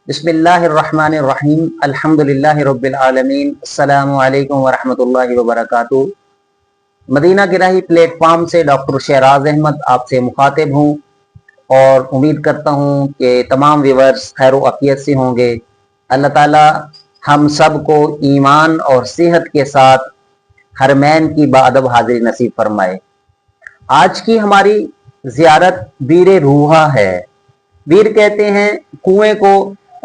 बिस्मिल्लाहिर्रहमानिर्रहीम अल्हम्दुलिल्लाहि रब्बिल आलमीन अस्सलामु अलैकुम वरहमतुल्लाहि वबरकातुहू। मदीना गिराही प्लेटफॉर्म से डॉक्टर शहराज अहमद आपसे मुखातिब हूँ और उम्मीद करता हूँ कि तमाम व्यूअर्स खैर आफियत से होंगे। अल्लाह ताला हम सब को ईमान और सेहत के साथ हरमैन की बाअदब हाजिरी नसीब फरमाए। आज की हमारी ज़ियारत बीर रूहा है। बीर कहते हैं कुएं को।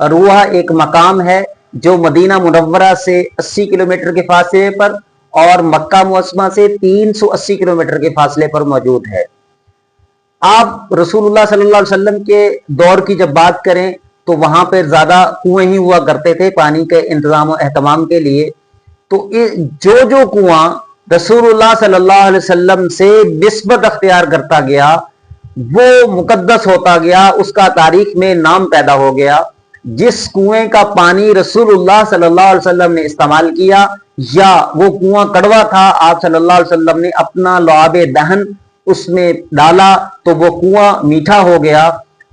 रूहा एक मकाम है जो मदीना मुनव्वरा से 80 किलोमीटर के फासले पर और मक्का मुअज़्ज़मा से 380 किलोमीटर के फासले पर मौजूद है। आप रसूलुल्लाह सल्लल्लाहु अलैहि वसल्लम के दौर की जब बात करें तो वहां पर ज्यादा कुएं ही हुआ करते थे पानी के इंतजाम और एहतमाम के लिए। तो जो कुआं रसूलुल्लाह सल्लल्लाहु अलैहि वसल्लम से निस्बत अख्तियार करता गया वो मुकद्दस होता गया, उसका तारीख में नाम पैदा हो गया। जिस कुएं का पानी रसूलुल्लाह सल्लल्लाहु अलैहि वसल्लम ने इस्तेमाल किया या वो कुआं कड़वा था, आप सल्लल्लाहु अलैहि वसल्लम ने अपना लुआबे दहन उसमें डाला तो वो कुआं मीठा हो गया।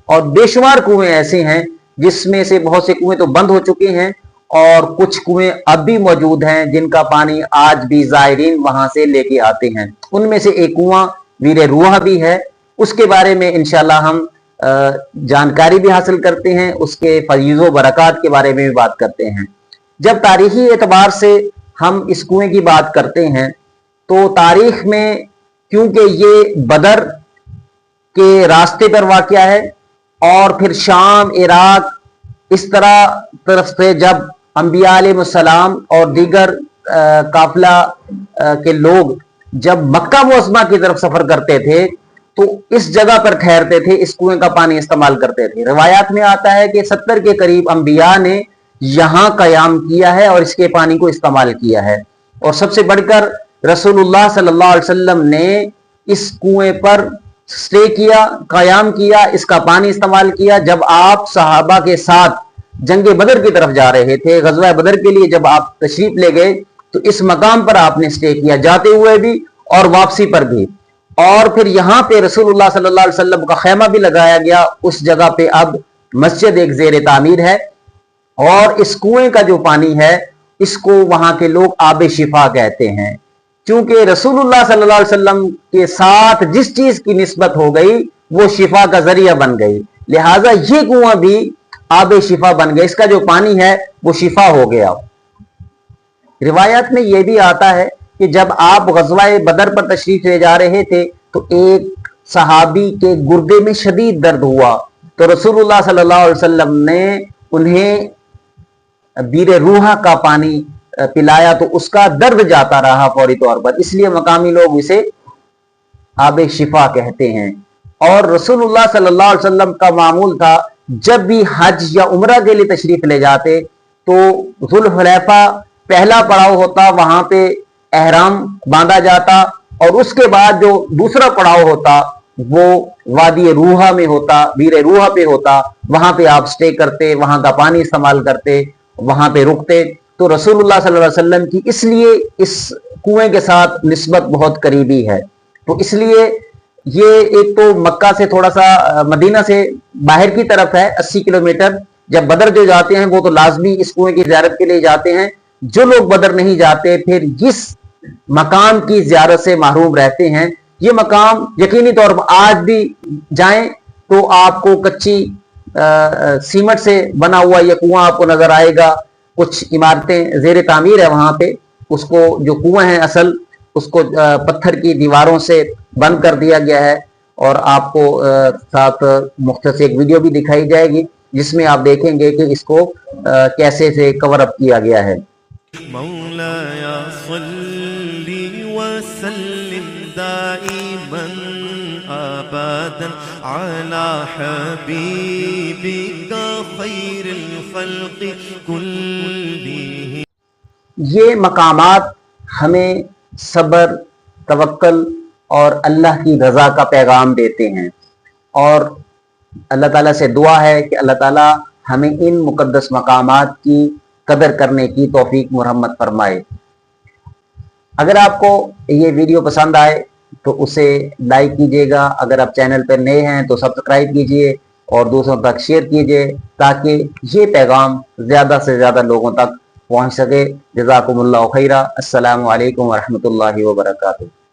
और बेशुमार कुएं ऐसे हैं जिसमें से बहुत से कुएं तो बंद हो चुके हैं और कुछ कुएं अब भी मौजूद हैं जिनका पानी आज भी ज़ायरीन वहां से लेके आते हैं। उनमें से एक कुआं वीर रूहा भी है। उसके बारे में इंशाल्लाह हम जानकारी भी हासिल करते हैं, उसके फजीज़ो बरक़ात के बारे में भी बात करते हैं। जब तारीखी एतबार से हम इस कुएं की बात करते हैं तो तारीख में क्योंकि ये बदर के रास्ते पर वाक़या है और फिर शाम, इराक इस तरफ से जब अंबिया अलैहिस्सलाम और दीगर काफिला के लोग जब मक्का मुअज़्ज़मा की तरफ सफर करते थे तो इस जगह पर ठहरते थे, इस कुएं का पानी इस्तेमाल करते थे। रिवायात में आता है कि 70 के करीब अंबिया ने यहां कयाम किया है और इसके पानी को इस्तेमाल किया है। और सबसे बढ़कर रसूलुल्लाह सल्लल्लाहु अलैहि वसल्लम ने इस कुएं पर स्टे किया, कयाम किया, इसका पानी इस्तेमाल किया। जब आप सहाबा के साथ जंग बदर की तरफ जा रहे थे, गज़वा बदर के लिए जब आप तशरीफ ले गए तो इस मकाम पर आपने स्टे किया, जाते हुए भी और वापसी पर भी। और फिर यहाँ पे रसूलुल्लाह सल्लल्लाहु अलैहि वसल्लम का खैमा भी लगाया गया। उस जगह पे अब मस्जिद एक ज़ेर तामीर है और इस कुएं का जो पानी है इसको वहां के लोग आबे शिफा कहते हैं, क्योंकि रसूलुल्लाह सल्लल्लाहु अलैहि वसल्लम के साथ जिस चीज की निस्बत हो गई वो शिफा का जरिया बन गई, लिहाजा ये कुआं भी आबे शिफा बन गया। इसका जो पानी है वो शिफा हो गया। रिवायत में यह भी आता है कि जब आप गज़वाए बदर पर तशरीफ ले जा रहे थे तो एक सहाबी के गुर्दे में शदीद दर्द हुआ तो रसूलुल्लाह सल्लल्लाहु अलैहि वसल्लम ने उन्हें बीर रूहा का पानी पिलाया तो उसका दर्द जाता रहा फौरी तौर पर, इसलिए मकामी लोग इसे आबे शिफा कहते हैं। और रसूलुल्लाह सल्लल्लाहु अलैहि वसल्लम का मामूल था जब भी हज या उम्रा के लिए तशरीफ ले जाते तो ज़ुल्हुलैफा पहला पड़ाव होता, वहां पे एहराम बांधा जाता और उसके बाद जो दूसरा पड़ाव होता वो वादी रूहा में होता, बीर रूहा पे होता। वहां पे आप स्टे करते, वहां का पानी इस्तेमाल करते, वहां पे रुकते। तो रसूलुल्लाह सल्लल्लाहु अलैहि वसल्लम की इसलिए इस कुएं के साथ निस्बत बहुत करीबी है। तो इसलिए ये एक तो मक्का से थोड़ा सा मदीना से बाहर की तरफ है 80 किलोमीटर। जब बदर जो जाते हैं वो तो लाजमी इस कुएं की ज़ियारत के लिए जाते हैं। जो लोग बदर नहीं जाते फिर इस मकाम की ज़ियारत से महरूम रहते हैं। ये मकाम यकीनी तौर पर आज भी जाएं तो आपको कच्ची सीमेंट से बना हुआ यह कुआं आपको नजर आएगा। कुछ इमारतें ज़ेर तामीर है वहां पे, उसको जो कुआं है असल उसको पत्थर की दीवारों से बंद कर दिया गया है। और आपको साथ मुख्तसर एक वीडियो भी दिखाई जाएगी जिसमें आप देखेंगे कि इसको कैसे से कवर अप किया गया है। मौलाया सल्ली व सल्लिम दाइमन अबदन अला हबीबिका खैरुल खल्क़ि कुल्लिहिम। ये मकामात हमें सब्र, तवक्कल और अल्लाह की रज़ा का पैगाम देते हैं और अल्लाह ताला से दुआ है कि अल्लाह ताला हमें इन मुक़द्दस मकामात की कदर करने की तौफीक मुहम्मद फरमाए। अगर आपको ये वीडियो पसंद आए तो उसे लाइक कीजिएगा। अगर आप चैनल पर नए हैं तो सब्सक्राइब कीजिए اور دوسروں تک شیئر کیجیے تاکہ یہ پیغام زیادہ سے زیادہ لوگوں تک پہنچ سکے۔ جزاکم اللہ خیرہ۔ السلام علیکم ورحمۃ اللہ وبرکاتہ۔